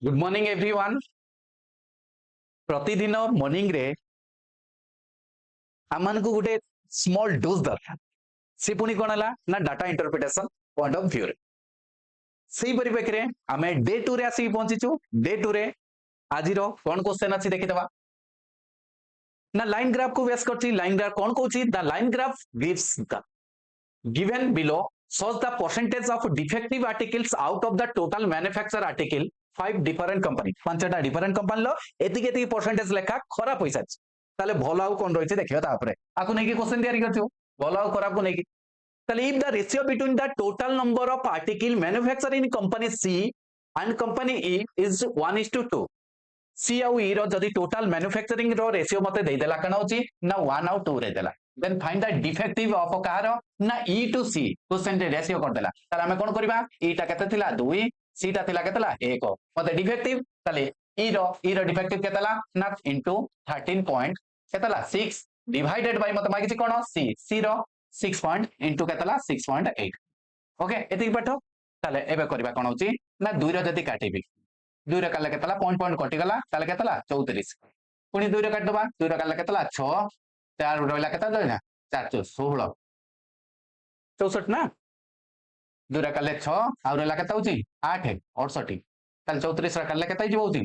Good morning everyone. प्रतिदिन morning रे आम को गोटे स्मॉल डोज दरकार से पुणी कौन है ना data interpretation point of view रे से परिप्रेक्षी में आम डे टू रे आसिक पहुंचीचु। डे टू रे आज कौन क्वेश्चन अच्छी देखीदवा ना लाइन ग्राफ को बेस करछि। लाइन ग्राफ कौन कहूँ the line graph gives the given below shows the percentage of defective articles out of the total manufactured article 5 different company 5टा different company low एतिक एतिक percentage लेखा खराब पैसा ताले भलो आउ कोन रहिছে देखियो तापरे आकु नै कि क्वेश्चन तयारी करथियो भलो आउ खराब को नै कि ताले if the ratio between the total number of article manufactured in company C and company E is 1:2 C आउ E रो जदी टोटल मैन्युफैक्चरिंग रो रेशियो मते देई देला कना होची ना 1 आउ 2 रे देला then find the defective of car ना E to C क्वेश्चन रे रेशियो कर देला ताले हमें कोन करबा E टा केते थिला 2 C टा थिला केतेला 1 मते डिफेक्टिव ताले E रो डिफेक्टिव केतेला ना इनटू 13 पॉइंट केतेला 6 डिवाइडेड बाय मते मागिछि कोन C रो 6 पॉइंट इनटू केतेला 6.8 ओके एति पाठो ताले एबे करबा कोन होची ना 2 रो जदी काटिबी 2 रो काले केतेला पॉइंट कटि गला ताले केतेला 34 पुनी 2 रो काट दबा 2 रो काले केतेला 6 4 रहला केता देना 4 16 64 ना 2 रो काले 6 आ रहला केता होची 8 68 ताले 34 रो काले केता हिजो होची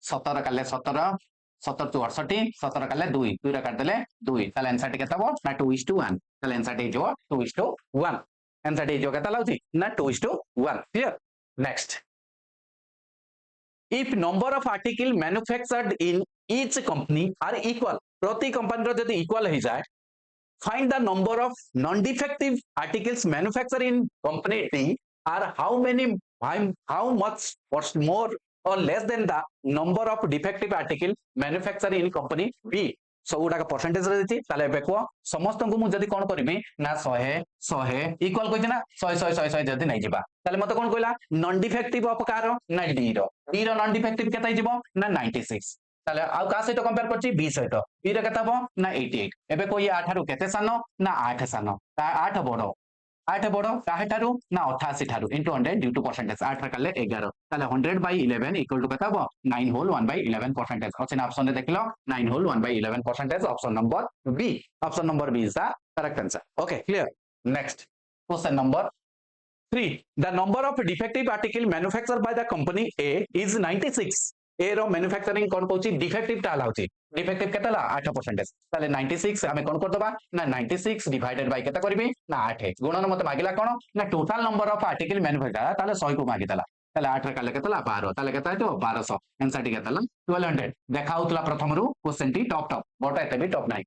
17 काले 17 17 टू 68 17 काले 2 2 रो काट देले 2 ताले आंसर टी केता बो ना 2:1 ताले आंसर टी जो 2:1 आंसर टी जो केता लाउची ना 2:1 clear. Next if number of article manufactured in each company are equal प्रति कंपनी रो जदी इक्वल हो जाए find the number of non defective articles manufactured in company D are how much more or less than the number of defective article manufactured in company B सब गुडा percentage रे देती ताले एबे को समस्त को मु जदी कोन करबी ना 100 इक्वल कहि ना 100 जदी नै जिबा ताले मते कोन कहला नॉन डिफेक्टिव ऑफ कार ना डी रो नॉन डिफेक्टिव केता जिवो ना 96 ताले आ का सहित कंपेयर करछि बी सहित बी रे केता बो ना 88 एबे को ये 8 रु केते सानो ना 8 सानो 8 बडो 8 बडो काहे थारु ना 88 थारु इनटू 100 ड्यू टू परसेंटेज 8 रे काले 11 ताले 100 बाय 11 इक्वल टू केता बो 9 whole 1 by 11 percentage option option रे देखलो 9 whole 1 by 11 percentage option number B is the correct answer okay clear. Next question number 3 the number of defective article manufactured by the company A is 96 A रो manufacturing कोन कहूची defective टा लाउची defective केतला 8% ताले 96 हमें कोन कर दबा ना 96 डिवाइडेड बाय केता करबी ना 8 गुणन मते मागिला कोन ना total number of article manufacture ताले 100 को मागितला ताले 8 रे काले केतला 12 ताले केता तो 1200 आंसर टी केतला 1200 देखा होतला प्रथम रु क्वेश्चन टी टॉप बट एते भी टॉप नाही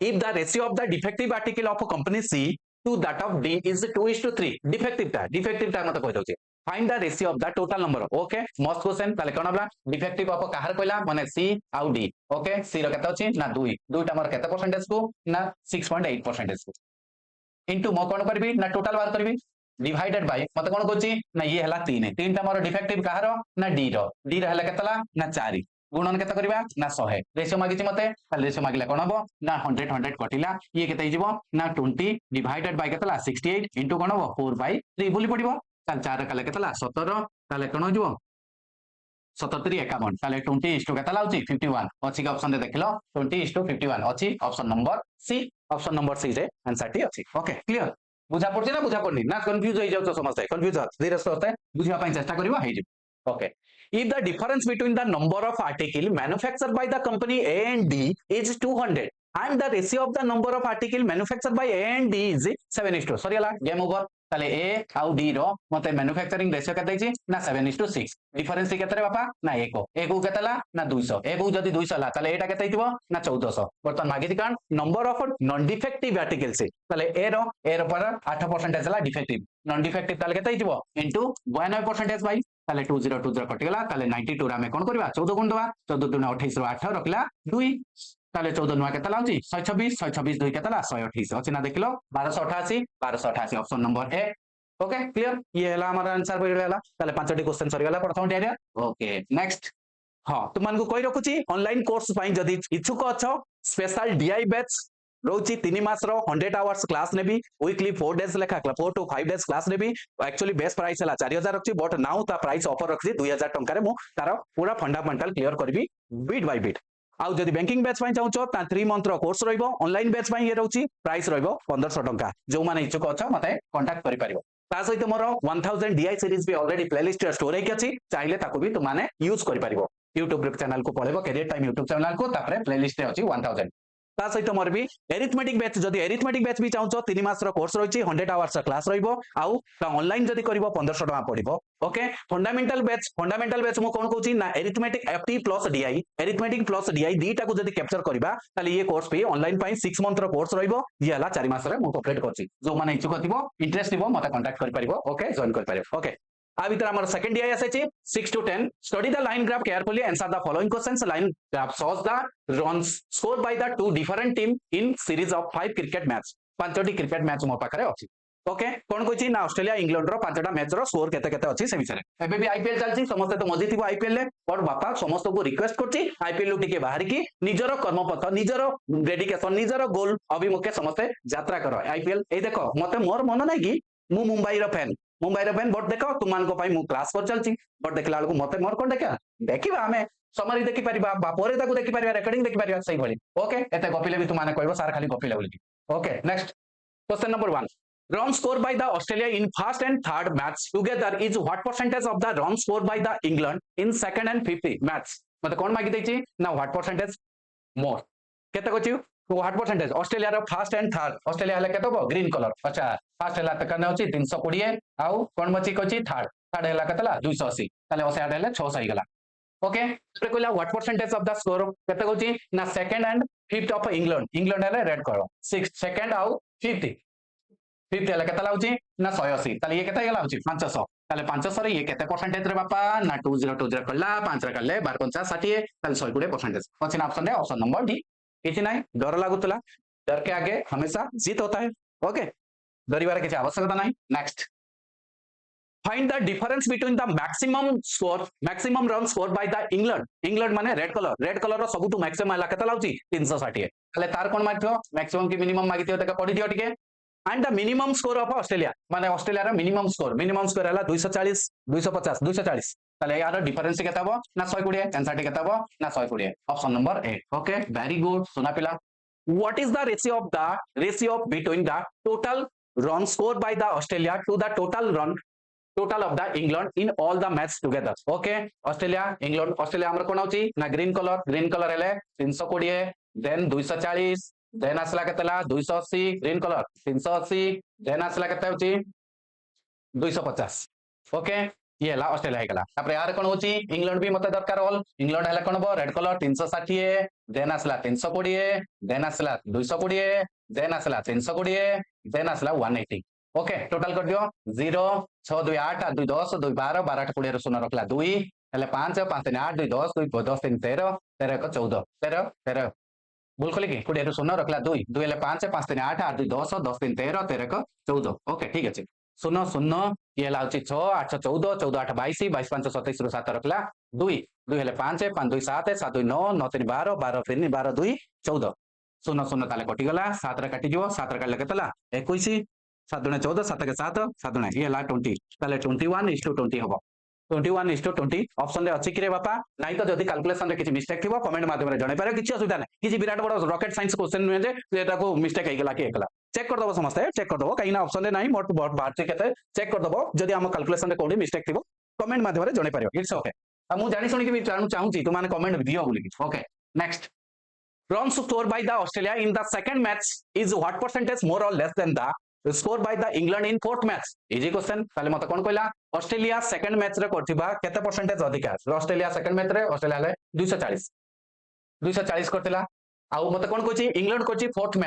if the ratio of the defective article of a company C to that of D is 2:3 defective टा मते कहि दोचे find the ratio of the total number okay मस्त क्वेश्चन ताले कोन बला defective of काहर कहला माने C आउ D ओके C रो केता अछि ना 2 टा मोर केता परसेंटेज को ना 6.8 परसेंटेज को इनटू मो कोन करबी ना टोटल बार करबी डिवाइडेड बाय मते कोन कहछि ना ये हला 3 टा मोर डिफेक्टिव काहर ना D रो हला केतला ना 4 गुणन केता करबा ना 100 रेशियो मागिछि मते ताले रेशियो मागिला कोन हबो ना 100 कटिला ये केता हिजबो ना 20 डिवाइडेड बाय केतला 68 इनटू कोन हबो 4/3 बोली पडिबो ताले 4 काले केतला 17 ताले कोन होजबो 77 51 ताले 20 केतला होची 51 अछि के ऑप्शन रे देखलो 20:51 अछि ऑप्शन नंबर सी रे आंसर टी अछि ओके क्लियर। बुझा पड़छि ना बुझा पड़नी ना कंफ्यूज हो जाउ समझते कंफ्यूज धीरे से होते बुझिया पई चेष्टा करिवो हे okay if the difference between the number of article manufactured by the company A and D is 200 and the ratio of the number of article manufactured by A and D is 7:2 sorry हला game over ताले A आउ D रो मते manufacturing ratio केते छि ना 7:6 difference केते रे बापा ना 1 केतेला ना 200 1 जदी 200 ला ताले एटा केते हितबो ना 1400 बर्तन मागिति कान number of non defective articles ताले A रो पर 8% हला डिफेक्टिव नॉन डिफेक्टिव ताले केते हितबो इनटू 92% बाय ताले 2020 कटि गला ताले 92 रा में कोन करबा 14 गुण दवा 14 दुना 28 रो 8 रखला 2 ताले 14 नुआ केतला होची 126 2 केतला 128 अछि ना देखलो 1288 option number A okay clear ये हला हमर आंसर पड़ गला ताले पांचटी क्वेश्चन सरी गला प्रथम एरिया ओके नेक्स्ट हां तुमन को कहि रखुची ऑनलाइन कोर्स पई जदी इच्छुक अछो स्पेशल डीआई बैच रोची 3 मास रो 100 आवर्स क्लास नेबी वीकली 4 डेज लेखा 4 टू 5 डेज क्लास नेबी एक्चुअली बेस्ट प्राइस है 4000 रखी बट नाउ ता प्राइस ऑफर रखी 2000 टंका रे मु तार पूरा फंडामेंटल क्लियर करबी बिट बाय बिट आउ जदि बैंकिंग बैच पाई चाहूचो ता 3 मंथ रो कोर्स रहइबो ऑनलाइन बैच पाई ये रहउची प्राइस रहइबो 1500 टंका जो माने इच्छुक अछ मते कांटेक्ट करि परिबो ता सहित मोर 1000 डीआई सीरीज भी ऑलरेडी प्लेलिस्ट रे स्टोर हेकि अछि चाहिले ताको भी तुम माने यूज करि परिबो YouTube चैनल को पळेबो कैरियर टाइम YouTube चैनल को तापरे प्लेलिस्ट रे अछि 1000 ता सहित मोर भी एरिथमेटिक बैच जदि एरिथमेटिक बैच भी चाहूचो 3 मास रो कोर्स रहिछि 100 आवर्स क्लास रहइबो आउ ता ऑनलाइन जदि करिवो 1500 टका पड़िबो ओके फंडामेंटल बैच मु कोन कहूची ना arithmetic FT plus DI arithmetic plus DI दीटा को जदि कैप्चर करबा ताले ये कोर्स भी ऑनलाइन पाई 6 मंथ रो कोर्स रहइबो ये हला 4 मास रे मु कंप्लीट करछि जो माने इच्छुक थिबो इंटरेस्ट थिबो मते कांटेक्ट करि परिबो ओके जॉइन करि परिबो ओके आ भीतर हमर सेकंड डीआई आसे 6 to 10 study the line graph carefully answer the following questions line graph shows the runs scored by the two different team in series of 5 cricket match पांचटी cricket match मो पाखरे अछि okay कोन कहछि ना Australia England रो पांचटा match रो स्कोर केते केते अछि से विषय एबे भी आईपीएल चलछि समस्त तो मजे थिबो आईपीएल ले पर बापा समस्त को रिक्वेस्ट करछि आईपीएल टिके बाहर की निजरो कर्मपथ निजरो डेडिकेशन निजरो गोल अभिमुखे समस्त यात्रा करो आईपीएल ए देखो मते मोर मन नै कि मु मुंबई रो फैन बट देखो तुमान को पाई मु क्लास कर चलछि बट देखला को मते मोर कोन देखा देखिबा हमें समरी देखि परिबा बा परे ताको देखि परिबा रेकॉर्डिंग देखि परिबा सही भली ओके एते गपिले भी तुमाने कहबो सार खाली गपिले बोली okay next question number 1 run scored by the Australia in first and third match together is what percentage of the run scored by the England in second and fifth match मते कोन मागी दैछि ना what percentage more केते कहछि what percentage Australia रो first and third Australia हले केते हो green colour अच्छा फर्स्ट हला त कने होछि 320 आउ कोन मछि कहछि थर्ड हला केतला 280 ताले 88 हले 600 हो गेला ओके तो कहला what percentage of the score केते कहछि ना second and fifth of England हले रेड करो सिक्स्थ सेकंड आउ फिफ्थ हले केतला होछि ना 180 ताले ये केते गेला होछि 500 ताले 500 रे ये केते परसेंटेज रे बापा ना 2020 करला 5 रे करले 12 50 60 ताले 120% क्वेश्चन ऑप्शन रे ऑप्शन नंबर डी किसी नहीं डर लागुतला डर के आगे हमेशा जीत होता है ओके डरिवार किसी आवश्यकता नहीं next find the difference between the maximum run score by the England माने रेड कलर रो सबुतु मैक्सिमम हला केतला होची 360 ताले तार कोन मागिथो मैक्सिमम की मिनिमम मागिथो तका पढि दियो टिके and the minimum score of Australia माने ऑस्ट्रेलिया रो मिनिमम स्कोर हला 240 250 240 ताले यार डिफरेंस केता हो ना 120 आंसर केता हो ना 120 option number 8 okay very good सुना पिला what is the ratio of between the total run score by the Australia to the total of the England in all the match together okay Australia हमर कोन होची ना green colour हेले 320 then 240 then आसला केतला 280 green colour 380 then आसला केते होची 250 okay ये ला ऑस्ट्रेलिया हेगला तापर यार कोन होची इंग्लैंड भी मते दरकार होल इंग्लैंड हेले कोन बो रेड कलर 360 देन आसला 320 देन आसला 220 देन आसला 320 देन आसला 180 ओके टोटल कर दियो 0 6 2 8 2 10 2 12 12 8 20 शून्य रखला 2 हेले 5 5 3 8 2 10 2 10 3 13 13 1 14 13 भूल खोली कि 20 शून्य रखला 2 2 हेले 5 5 3 8 8 2 10 10 3 13 13 1 14 ओके ठीक अछि शून्य शून्य ये हला होची 6 8 14 14 8 22 22 5 27 रो 7 रखला 2 2 हेले 5 5 2 7 7 2 9 9 3 12 12 3 12 2 14 शून्य शून्य ताले कटि गला 7 रे काटि जिवो 7 रे काटले केतला 21 7 दुणे 14 7 के 7 7 दुणे ये हला 20 ताले 21:20 हबो 21:20 ऑप्शन रे अछि कि रे बापा नाही तो जदी कैलकुलेशन रे किछि मिस्टेक थिबो कमेंट माध्यम रे जणाई पारे किछि असुविधा नै किछि विराट बड़ रॉकेट साइंस क्वेश्चन नुहे जे एटा को मिस्टेक हे गेला कि एकला चेक कर दबो समस्त चेक कर दबो काई ना ऑप्शन रे नाही मोट बाहर से केते चेक कर दबो जदी हम कैलकुलेशन रे कोडी मिस्टेक थिबो कमेंट माध्यम रे जणाई पारियो इट्स ओके आ मु जानि सुनि कि भी चाहूची तुम माने कमेंट दियो बोली okay next runs scored by the Australia in the second match is what percentage more or less than the score by the England in fourth match easy question ताले मते कोन कहला ऑस्ट्रेलिया सेकंड मैच रे करथिबा केते percentage अधिका Australia second match रे Australia ले 240 करथिला आ मते कोन कहछि England कहछि fourth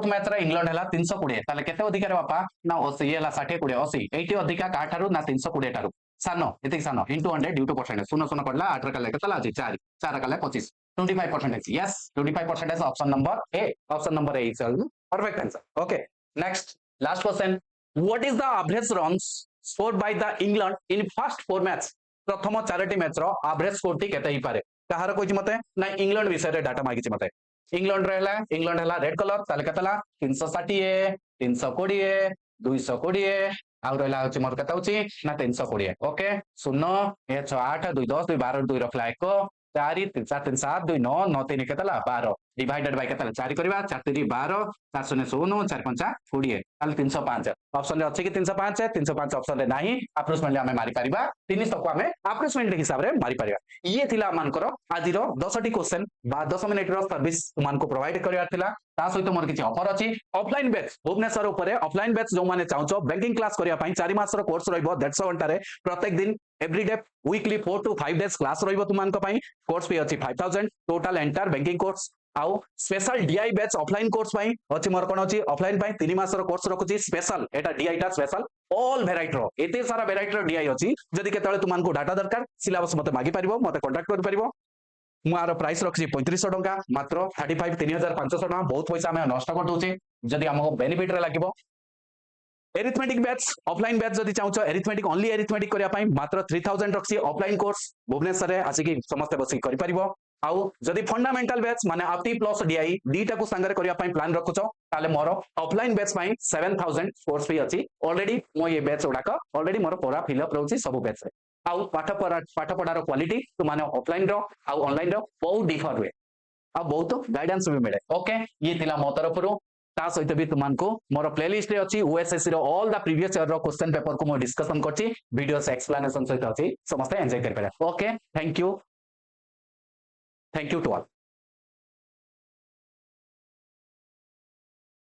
match रे इंग्लैंड हला 320 ताले केते अधिका रे बापा ना 80 हला 60 20 80 80 अधिका का ठारू ना 320 ठारू सानो एते सानो इनटू 100 ड्यू टू परसेंटेज सुनो सुनो करला 8 रे कले केतला अछि 4 4 कले 25 25% yes 25% option number A is perfect answer okay next last question what is the average runs scored by the England in first four match प्रथम 4टी मैच रो एवरेज स्कोर टी केते ही पारे कहार कोछि मते ना इंग्लैंड विषय रे डाटा मागिछि मते इंग्लैंड रे England है रेड कलर ताले केतला 360 320 220 आउ रहा हूँ मोर के ना 320 ओके 0 1 6 8 2 10 2 12 2 रखला 1 4 3 4 3 7 2 9 9 3 केतला 12 डिवाइडेड बाय केतला 4 करबा 4 3 12 4 0 0 4 5 20 ताले 305 ऑप्शन रे अछि कि 305 305 ऑप्शन रे नाही अप्रोक्सीमेटली हमें मारी परिबा 300 को हमें अप्रोक्सीमेट हिसाब रे मारी परिबा ये थिला मानकर आज रो 10 टी क्वेश्चन बा 10 मिनिट रो सर्विस तुमान को प्रोवाइड करियार थिला ता सहित मोर किछि ऑफर अछि ऑफलाइन बैच भुवनेश्वर ऊपर ऑफलाइन बैच जो माने चाहछो बैंकिंग क्लास करिया पई 4 मास रो कोर्स रहइबो 150 घंटा रे प्रत्येक दिन everyday weekly 4 to 5 days class रहइबो तुमान को पई कोर्स पे अछि 5000 टोटल एंटायर बैंकिंग कोर्स आउ special DI batch offline course पई अछि मोर कोन अछि ऑफलाइन पई 3 मास रो कोर्स रखुछि स्पेशल एटा डीआई टा स्पेशल ऑल वेराइटी रो एते सारा वेराइटी रो डीआई अछि जदि केतळे तुमान को डाटा दरकार सिलेबस मते मागी परिबो मते कांटेक्ट कर परिबो मुआर प्राइस रखी 3500 टंका मात्र 35 3500 टंका बहुत पैसा आम नष्ट कर जदि आमको बेनिफिट रे लागिबो एरिथमेटिक बैच ऑफलाइन बैच जदि चाहछो एरिथमेटिक ओनली एरिथमेटिक करिया पई मात्र 3000 रखी ऑफलाइन कोर्स भुवनेश्वर रे आसिकी समस्त बसी करि परिबो आउ जदि फंडामेंटल बैच माने आपटी प्लस डीआई दीटा को संगरे करिया पई प्लान रखुछो ताले मोर ऑफलाइन बैच पई 7000 कोर्स फी अछि ऑलरेडी मो ये बैच उडाक ऑलरेडी मोर पूरा फिल अप रहउछि सब बैच रे आउ पाठ पढ़ार क्वालिटी तु माने ऑफलाइन रो आउ ऑनलाइन रो बहुत डिफर हुए आ बहुत गाइडेंस भी मिले ओके ये थिला मो तरफ रो ता सहित भी तुमको मोर प्लेलिस्ट रे अछि ओएसएससी रो ऑल द प्रीवियस ईयर रो क्वेश्चन पेपर को मो डिस्कशन करछि वीडियो से एक्सप्लेनेशन सहित अछि समस्त एंजॉय कर पारे okay thank you to all.